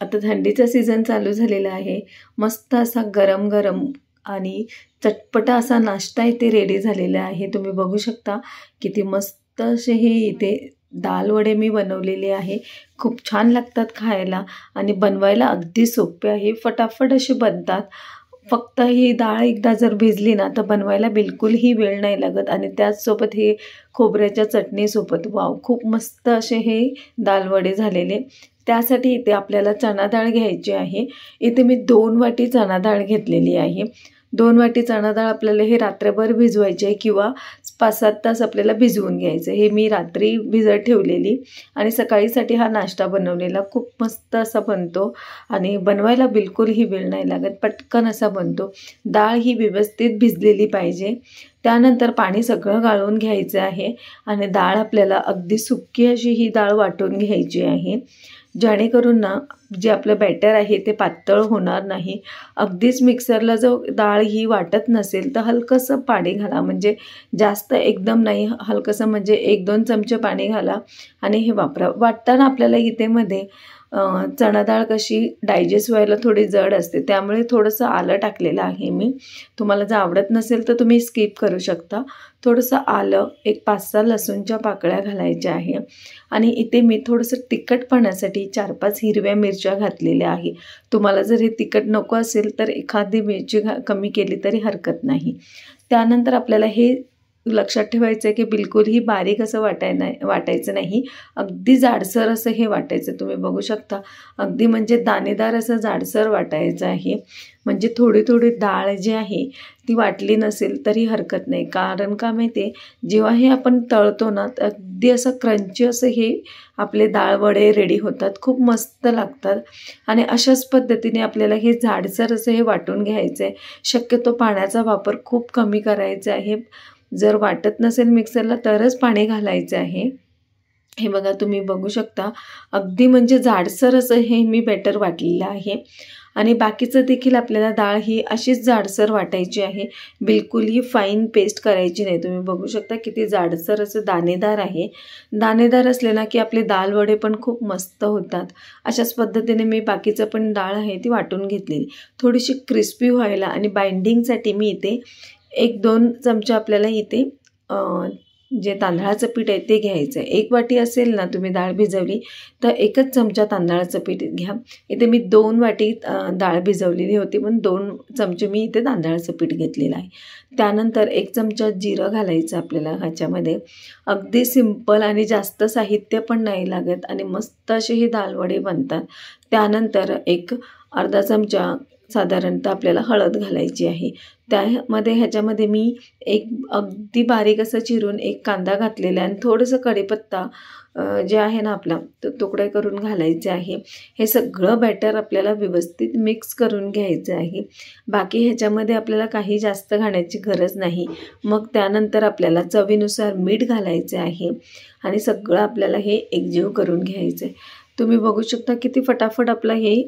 आता थंडीचा सीझन चालू झालेला आहे. मस्त असा गरम गरम आणि चटपटा असा नाश्ता इथे रेडी झालेला आहे. तुम्ही बघू शकता किती मस्त असे हे इथे दाल वडे मी बनवलेले आहे. खूप छान लागतात खायला आणि बनवायला अगदी सोपे आहे. फटाफट असे बनतात. फक्त ही डाळ एकदा जर भिजली ना तर बनवायला बिलकुलही वेळ नाही लागत आणि त्याचसोबत हे खोबऱ्याच्या चटणीसोबत वाव, खूप मस्त असे हे दाल वडे झालेले. त्यासाठी इथे आपल्याला चणा डाळ घ्यायची आहे. इथे मी 2 वाटी चणा डाळ घेतलेली आहे. 2 वाटी चणा डाळ आपल्याला हे रात्रभर भिजवायचे आहे किंवा 5-7 तास आपल्याला भिजवून घ्यायचं. हे मी रात्री भिजत ठेवलेली आणि सकाळीसाठी हा नाश्ता बनवलेला. खूप मस्त असा बनतो आणि बनवायला बिलकुलही वेळ नाही लागत. पटकन असा बनतो. डाळ ही व्यवस्थित भिजलेली पाहिजे. त्यानंतर पाणी सगळं गाळून घ्यायचं आहे आणि डाळ आपल्याला अगदी सुक्की अशी ही डाळ वाटून घ्यायची आहे, जेणेकरून ना जे आपलं बॅटर आहे ते पातळ होणार नाही. अगदीच मिक्सरला जर डाळ ही वाटत नसेल तर हलकंसं पाणी घाला, म्हणजे जास्त एकदम नाही, हलकंसं म्हणजे 1-2 चमचे पाणी घाला आणि हे वापरा. वाटताना आपल्याला इथे मध्ये चणा डाळ कशी डायजेस्ट व्हायला थोडी जड असते, त्यामुळे थोडंसं आलं टाकलेलं आहे मी. तुम्हाला जर आवडत नसेल तर तुम्ही स्किप करू शकता. थोडंसं आलं, एक 5-6 लसूणच्या पाकळ्या घालायच्या आहे आणि इथे मी थोडंसं तिखटपणासाठी 4-5 हिरव्या मिरच्या घातलेल्या आहे. तुम्हाला जर हे तिखट नको असेल तर एखादी मिरची कमी केली तरी हरकत नाही. त्यानंतर आपल्याला हे लक्षात ठेवायचं आहे की बिलकुलही बारीक असं वाटायचं नाही. अगदी जाडसर असं हे वाटायचं. तुम्ही बघू शकता अगदी म्हणजे दाणेदार असं जाडसर वाटायचं आहे. म्हणजे थोडी थोडी डाळ जी आहे ती वाटली नसेल तरी हरकत नाही. कारण का माहिती आहे, जेव्हा हे आपण तळतो ना तर अगदी असं क्रंची असं हे आपले डाळ वडे रेडी होतात. खूप मस्त लागतात आणि अशाच पद्धतीने आपल्याला हे जाडसर असं हे वाटून घ्यायचं आहे. शक्यतो पाण्याचा वापर खूप कमी करायचा आहे. जर वाटत नसेल मिक्सरला तरच पाणी घालायचं आहे. हे बघा, तुम्ही बघू शकता अगदी म्हणजे जाडसर असं हे मी बॅटर वाटलेलं आहे आणि बाकीचं देखील आपल्याला डाळ ही अशीच जाडसर वाटायची आहे. बिलकुलही फाईन पेस्ट करायची नाही. तुम्ही बघू शकता किती जाडसर असं दाणेदार आहे. दाणेदार असले ना की आपले दाल वडे पण खूप मस्त होतात. अशाच पद्धतीने मी बाकीचं पण डाळ आहे ती वाटून घेतलेली. थोडीशी क्रिस्पी व्हायला आणि बाइंडिंगसाठी मी इथे 1-2 चमचे आपल्याला इथे जे तांदळाचं पीठ आहे ते घ्यायचं आहे. 1 वाटी असेल ना तुम्ही डाळ भिजवली तर 1च चमचा तांदळाचं पीठ घ्या. इथे मी 2 वाटी डाळ भिजवलेली होती म्हणून 2 चमचे मी इथे तांदळाचं पीठ घेतलेलं आहे. त्यानंतर 1 चमचा जिरं घालायचं आपल्याला ह्याच्यामध्ये. अगदी सिंपल आणि जास्त साहित्य पण नाही लागत आणि मस्त असे हे दाल वडे बनतात. त्यानंतर एक अर्धा चमचा साधारणतः आपल्याला हळद घालायची आहे. ह्याच्यामध्ये मी एक अगदी बारीक असं चिरून 1 कांदा घातलेला आहे आणि थोडंसं कढीपत्ता जे आहे ना आपला तो तुकडे करून घालायचे आहे. हे सगळं बॅटर आपल्याला व्यवस्थित मिक्स करून घ्यायचं आहे. बाकी ह्याच्यामध्ये आपल्याला काही जास्त घालायची गरज नाही. मग त्यानंतर आपल्याला चवीनुसार मीठ घालायचे आहे आणि सगळं आपल्याला हे एकजीव करून घ्यायचं आहे. तुम्ही बघू शकता किती फटाफट आपलं हे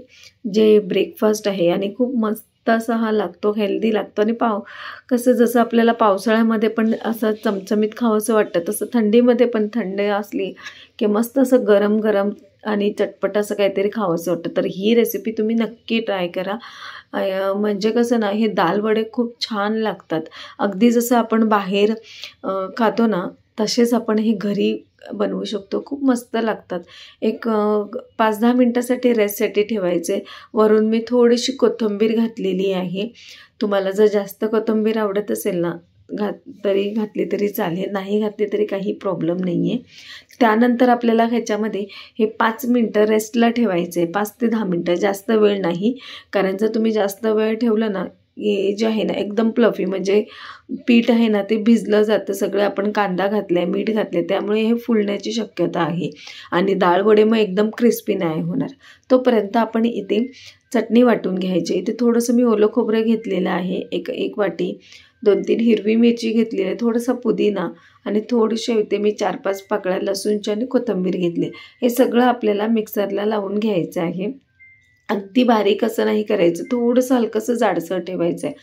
जे ब्रेकफास्ट आहे आणि खूप मस्त असा हा लागतो, हेल्दी लागतो आणि कसं जसं आपल्याला पावसाळ्यामध्ये पण असं चमचमीत खावंसं वाटतं तसं थंडीमध्ये पण थंड असली की मस्त असं गरम गरम आणि चटपट असं काहीतरी खावंसं वाटतं. तर ही रेसिपी तुम्ही नक्की ट्राय करा. म्हणजे कसं ना हे दाल वडे खूप छान लागतात. अगदी जसं आपण बाहेर खातो ना तसेच आपण हे घरी बनवू शकतो. खूप मस्त लागतात. एक 5-10 मिनटासाठी रेस्टसाठी ठेवायचे. वरून मी थोडीशी कोथिंबीर घातलेली आहे. तुम्हाला जर जास्त कोथिंबीर आवडत असेल ना घातली तरी चालेल, नाही घातली तरी काही प्रॉब्लेम नाही आहे. त्यानंतर आपल्याला ह्याच्यामध्ये हे 5 मिनटं रेस्टला ठेवायचे. 5 ते 10 मिनटं, जास्त वेळ नाही. कारण जर तुम्ही जास्त वेळ ठेवलं ना हे जे आहे ना एकदम प्लफी, म्हणजे पीठ आहे ना ते भिजलं जातं. सगळं आपण कांदा घातला आहे, मीठ घातले, त्यामुळे हे फुलण्याची शक्यता आहे आणि डाळ वडे मग एकदम क्रिस्पी नाही होणार. तोपर्यंत आपण इथे चटणी वाटून घ्यायची. इथे थोडंसं मी ओलं खोबरं घेतलेलं आहे, एक वाटी. 2-3 हिरवी मिरची घेतलेली आहे, थोडासा पुदिना आणि थोडीशी इथे मी 4-5 पाकळ्या लसूणच्या आणि कोथिंबीर घेतली. हे सगळं आपल्याला मिक्सरला लावून घ्यायचं आहे. अगदी बारीक असं नाही करायचं, थोडंसं हलकंसं जाडसर ठेवायचं आहे.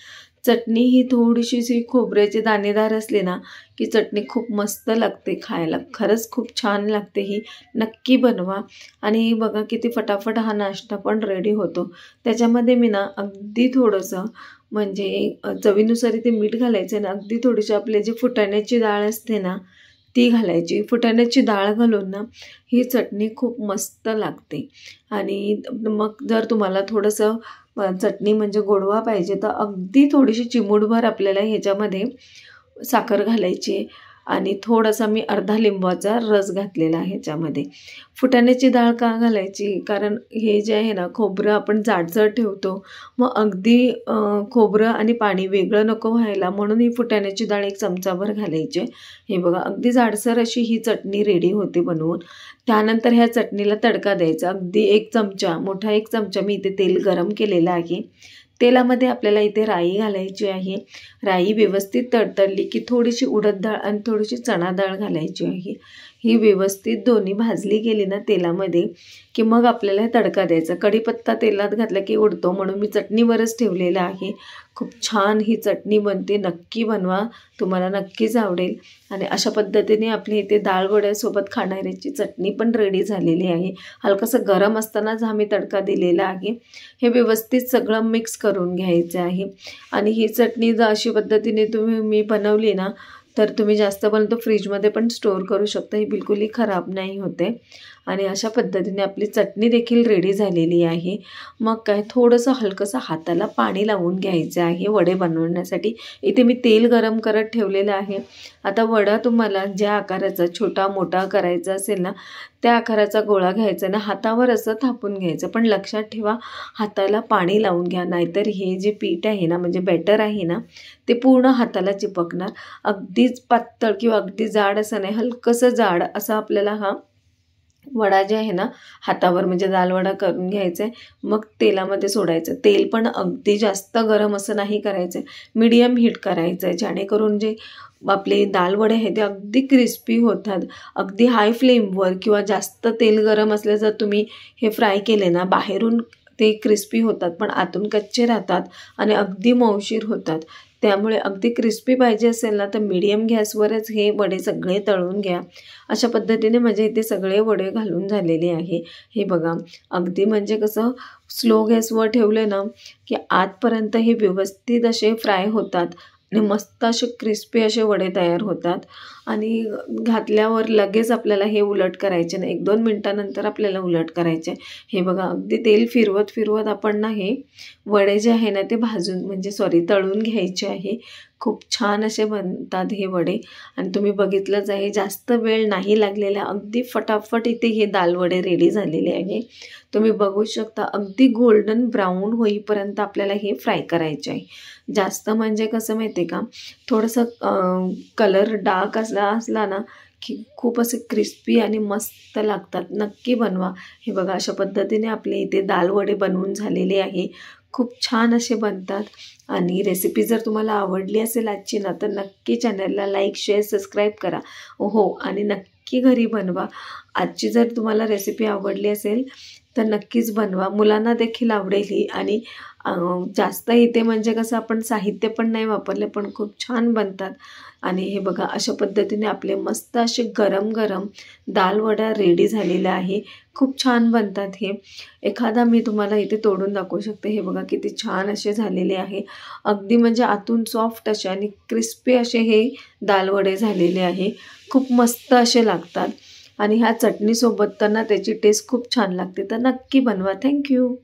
चटणी ही थोडीशी खोबऱ्याची दाणेदार असली ना की चटणी खूप मस्त लागते खायला. खरंच खूप छान लागते ही. नक्की बनवा. आणि बघा किती फटाफट हा नाश्ता पण रेडी होतो. त्याच्यामध्ये मी ना अगदी थोडंसं म्हणजे चवीनुसार ते मीठ घालायचं ना, अगदी थोडीशी आपली जी फुटाण्याची डाळ असते ना ती घालायची. फुटाण्याची डाळ घालून ना ही चटणी खूप मस्त लागते. आणि मग जर तुम्हाला थोडंसं चटणी म्हणजे गोडवा पाहिजे तर अगदी थोडीशी चिमूटभर आपल्याला ह्याच्यामध्ये साखर घालायची आणि थोडासा मी अर्धा लिंबाचा रस घातलेला आहे ह्याच्यामध्ये. फुटाण्याची डाळ का घालायची? कारण हे जे आहे ना खोबरं आपण जाडसर ठेवतो, मग अगदी खोबरं आणि पाणी वेगळं नको व्हायला म्हणून ही फुटाण्याची डाळ 1 चमचाभर घालायची. हे बघा अगदी जाडसर अशी ही चटणी रेडी होते बनवून. त्यानंतर ह्या चटणीला तडका द्यायचा. अगदी 1 चमचा, मोठा 1 चमचा मी इथे तेल गरम केलेलं आहे. तेलामध्ये आपल्याला इथे राई घालायची आहे. राई व्यवस्थित तडतडली की थोडीशी उडद डाळ आणि थोडीशी चणा डाळ घालायची आहे. ही व्यवस्थित दोन्ही भाजली गेली ना तेलामध्ये की मग आपल्याला तडका द्यायचा. कढीपत्ता तेलात घातला की उडतो म्हणून मी चटणीवरच ठेवलेला आहे. खूप छान ही चटणी बनते. नक्की बनवा, तुम्हाला नक्कीच आवडेल. आणि अशा पद्धतीने आपली इथे डाळ वड्यासोबत खाणाऱ्याची चटणी पण रेडी झालेली आहे. हलकंसं गरम असतानाच हा मी तडका दिलेला आहे. हे व्यवस्थित सगळं मिक्स करून घ्यायचं आहे. आणि ही चटणी जर अशी पद्धतीने मी बनवली ना तर तुम्ही जास्त बनवतो फ्रीजमध्ये पण स्टोअर करू शकता. ही बिलकुलही खराब नाही होते. आणि अशा पद्धतीने आपली चटणी देखील रेडी झालेली आहे. मग काय थोडंसं हलकंसं हाताला पाणी लावून घ्यायचं आहे वडे बनवण्यासाठी. इथे मी तेल गरम करत ठेवलेलं आहे. आता वडा तुम्हाला ज्या आकाराचा छोटा मोठा करायचा असेल ना त्या आकाराचा गोळा घ्यायचा ना हातावर असं थापून घ्यायचं. पण लक्षात ठेवा हाताला पाणी लावून घ्या, नाहीतर हे जे पीठ आहे ना म्हणजे बॅटर आहे ना ते पूर्ण हाताला चिपकणार. अगदीच पातळ किंवा अगदी जाड असं नाही, हलकंसं जाड असं आपल्याला हा वडा जे आहे ना हातावर म्हणजे दालवडा करून घ्यायचा आहे. मग तेलामध्ये सोडायचं. तेल पण अगदी जास्त गरम असं नाही करायचं आहे, मीडियम हीट करायचं आहे, जेणेकरून जे आपले दालवडे आहेत ते अगदी क्रिस्पी होतात. अगदी हाय फ्लेमवर किंवा जास्त तेल गरम असलं जर तुम्ही हे फ्राय केले ना बाहेरून ते क्रिस्पी होतात पण आतून कच्चे राहतात आणि अगदी मऊशीर होतात. त्यामुळे अगदी क्रिस्पी पाहिजे असेल ना तर मीडियम गॅसवरच हे वडे सगळे तळून घ्या. अशा पद्धतीने म्हणजे इथे सगळे वडे घालून झालेले आहे. हे बघा अगदी म्हणजे कसं स्लो गॅसवर ठेवले ना की आतपर्यंत हे व्यवस्थित असे फ्राय होतात आणि मस्त असे क्रिस्पी असे वडे तयार होतात. आणि घातल्यावर लगेच आपल्याला हे उलट करायचे नाही, 1-2 मिनटानंतर आपल्याला उलट करायचे. हे बघा अगदी तेल फिरवत फिरवत आपण ना हे वडे जे आहे ना ते भाजून म्हणजे तळून घ्यायचे आहे. खूप छान असे बनतात हे वडे. आणि तुम्ही बघितलंच आहे जास्त वेळ नाही लागलेला, अगदी फटाफट इथे हे दालवडे रेडी झालेले आहे. तुम्ही बघू शकता अगदी गोल्डन ब्राऊन होईपर्यंत आपल्याला हे फ्राय करायचे आहे. जास्त म्हणजे कसं माहिती आहे का थोडंसं कलर डार्क असला ना की खूप असे क्रिस्पी आणि मस्त लागतात. नक्की बनवा. हे बघा अशा पद्धतीने आपले इथे दालवडे बनवून झालेले आहे. खूप छान असे बनतात. आणि रेसिपी जर तुम्हाला आवडली असेल आजची ना तर नक्की चॅनलला लाईक शेअर सबस्क्राईब करा. हो आणि नक्की घरी बनवा. आजची जर तुम्हाला रेसिपी आवडली असेल तर नक्कीच बनवा. मुलांना देखील आवडेल ही. आणि जास्त इथे म्हणजे कसं आपण साहित्य पण नाही वापरले पण खूप छान बनतात. आणि हे बघा अशा पद्धतीने आपले मस्त असे गरम गरम दालवडा रेडी झालेला आहे. खूप छान बनतात हे. एखादा मी तुम्हाला इथे तोडून दाखवू शकते. हे बघा किती छान असे झालेले आहे. अगदी म्हणजे आतून सॉफ्ट असे आणि क्रिस्पी असे हे दालवडे झालेले आहे. खूप मस्त असे लागतात. आणि ह्या चटणीसोबत तर ना त्याची टेस्ट खूप छान लागते. तर नक्की बनवा. थँक्यू.